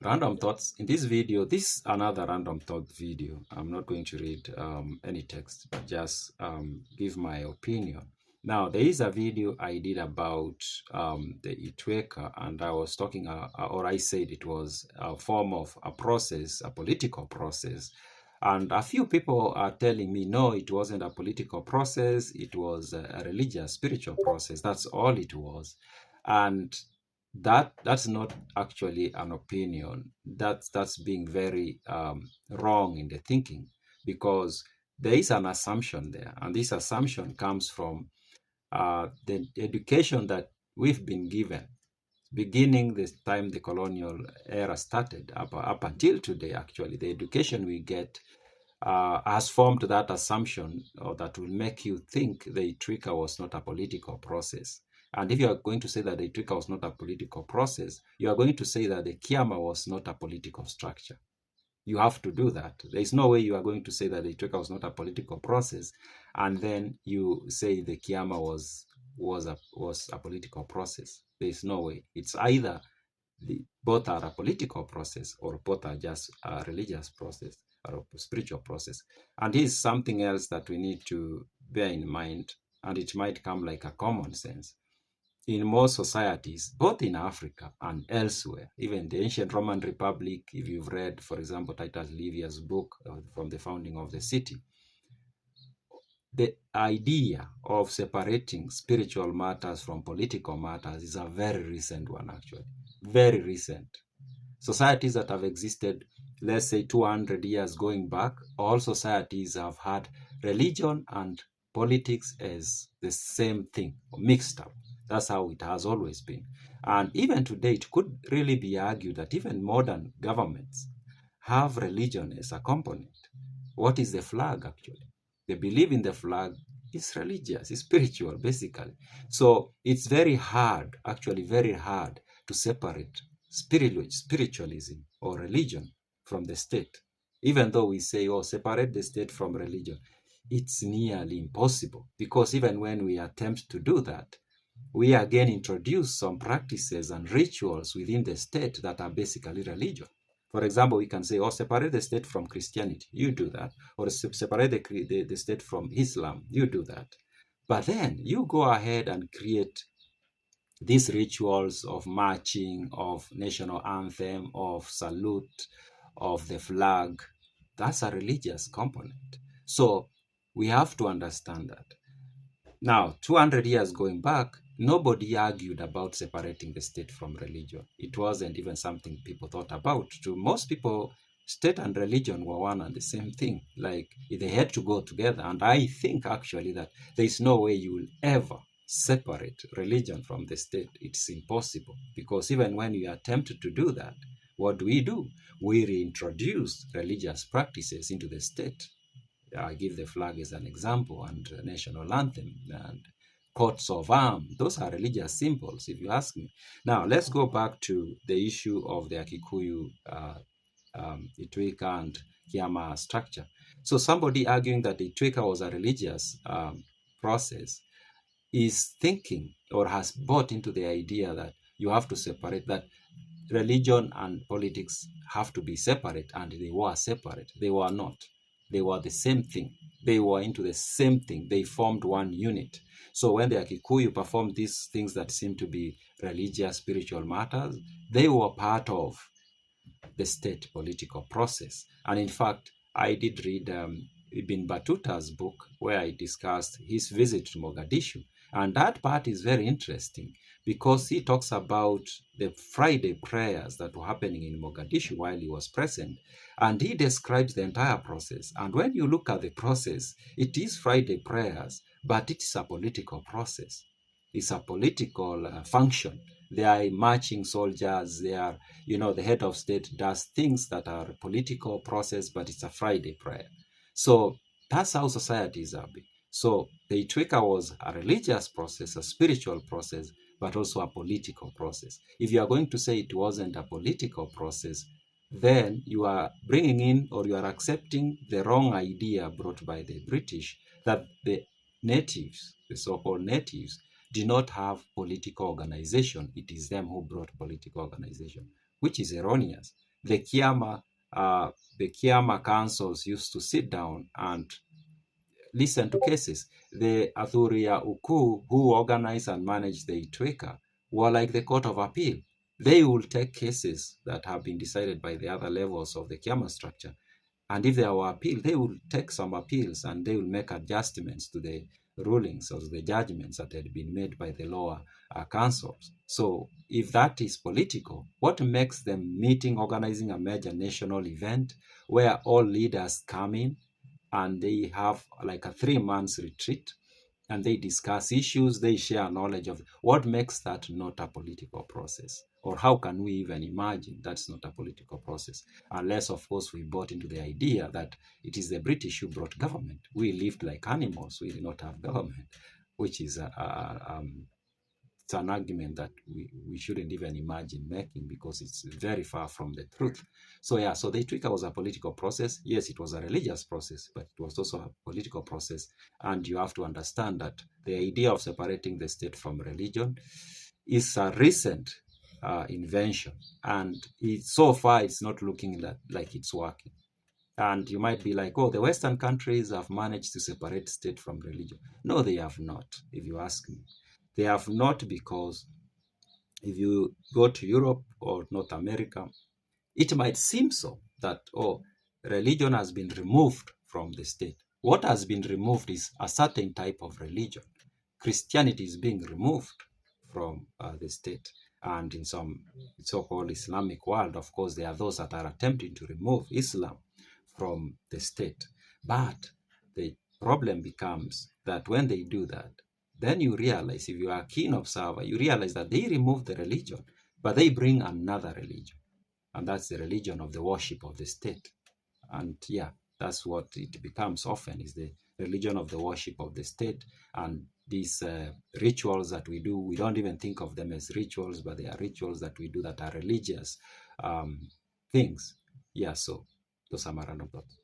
Random thoughts. In this video, this is another random thought video. I'm not going to read any text, but just give my opinion. Now, there is a video I did about the Itueka, and I was talking, or I said it was a form of a process, a political process. And a few people are telling me, no, it wasn't a political process. It was a religious, spiritual process. That's all it was. And that's not actually an opinion. That's being very wrong in the thinking, because there is an assumption there, and this assumption comes from the education that we've been given, beginning the time the colonial era started up until today. Actually, the education we get has formed that assumption, or that will make you think the Itueka was not a political process. And if you are going to say that the Itueka was not a political process, you are going to say that the Kiama was not a political structure. You have to do that. There is no way you are going to say that the Itueka was not a political process, and then you say the Kiama was a political process. There is no way. It's either both are a political process, or both are just a religious process or a spiritual process. And this is something else that we need to bear in mind, and it might come like a common sense. In most societies, both in Africa and elsewhere, even the ancient Roman Republic, if you've read, for example, Titus Livia's book from the founding of the city, the idea of separating spiritual matters from political matters is a very recent one, actually. Very recent. Societies that have existed, let's say 200 years going back, all societies have had religion and politics as the same thing, mixed up. That's how it has always been. And even today, it could really be argued that even modern governments have religion as a component. What is the flag, actually? They believe in the flag. It's religious, it's spiritual, basically. So it's very hard, actually very hard, to separate spiritualism or religion from the state. Even though we say, oh, separate the state from religion, it's nearly impossible, because even when we attempt to do that, we again introduce some practices and rituals within the state that are basically religion. For example, we can say, oh, separate the state from Christianity. You do that. Or separate the state from Islam. You do that. But then you go ahead and create these rituals of marching, of national anthem, of salute, of the flag. That's a religious component. So we have to understand that. Now, 200 years going back, nobody argued about separating the state from religion. It wasn't even something people thought about. To most people, state and religion were one and the same thing. Like, they had to go together. And I think actually that there is no way you will ever separate religion from the state. It's impossible, because even when you attempt to do that, what do? We reintroduce religious practices into the state. I give the flag as an example, and national anthem and coats of arms. Those are religious symbols, if you ask me. Now, let's go back to the issue of the Agikuyu Itueka and Kiama structure. So somebody arguing that the Itueka was a religious process is thinking, or has bought into the idea, that you have to separate, that religion and politics have to be separate, and they were separate. They were not. They were the same thing. They were into the same thing. They formed one unit. So when the Agikuyu performed these things that seem to be religious, spiritual matters, they were part of the state political process. And in fact, I did read Ibn Battuta's book, where I discussed his visit to Mogadishu. And that part is very interesting, because he talks about the Friday prayers that were happening in Mogadishu while he was present. And he describes the entire process. And when you look at the process, it is Friday prayers, but it's a political process. It's a political function. They are marching soldiers. They are, the head of state does things that are a political process, but it's a Friday prayer. So that's how societies are. So the Itueka was a religious process, a spiritual process, but also a political process. If you are going to say it wasn't a political process, then you are bringing in, or you are accepting the wrong idea brought by the British, that the natives, the so-called natives, do not have political organization. It is them who brought political organization, which is erroneous. the Kiama councils used to sit down and listen to cases. The Athuria Uku, who organize and manage the Itueka, were like the Court of Appeal. They will take cases that have been decided by the other levels of the Kiama structure, and if there were appeal, they will take some appeals and they will make adjustments to the rulings or the judgments that had been made by the lower councils. So if that is political, what makes them meeting, organizing a major national event where all leaders come in and they have like a 3 months retreat and they discuss issues, they share knowledge of what makes that not a political process? Or how can we even imagine that's not a political process? Unless, of course, we bought into the idea that it is the British who brought government. We lived like animals, we did not have government, which is it's an argument that we shouldn't even imagine making because it's very far from the truth. So yeah, so the Itueka was a political process. Yes, it was a religious process, but it was also a political process. And you have to understand that the idea of separating the state from religion is a recent invention. And so far, it's not looking like it's working. And you might be like, oh, the Western countries have managed to separate state from religion. No, they have not, if you ask me. They have not, because if you go to Europe or North America, it might seem so that, oh, religion has been removed from the state. What has been removed is a certain type of religion. Christianity is being removed from the state. And in some so-called Islamic world, of course, there are those that are attempting to remove Islam from the state. But the problem becomes that when they do that, then you realize, if you are a keen observer, you realize that they remove the religion, but they bring another religion. And that's the religion of the worship of the state. And yeah, that's what it becomes often, is the religion of the worship of the state. And these rituals that we do, we don't even think of them as rituals, but they are rituals that we do that are religious things. Yeah, so those are my random thoughts.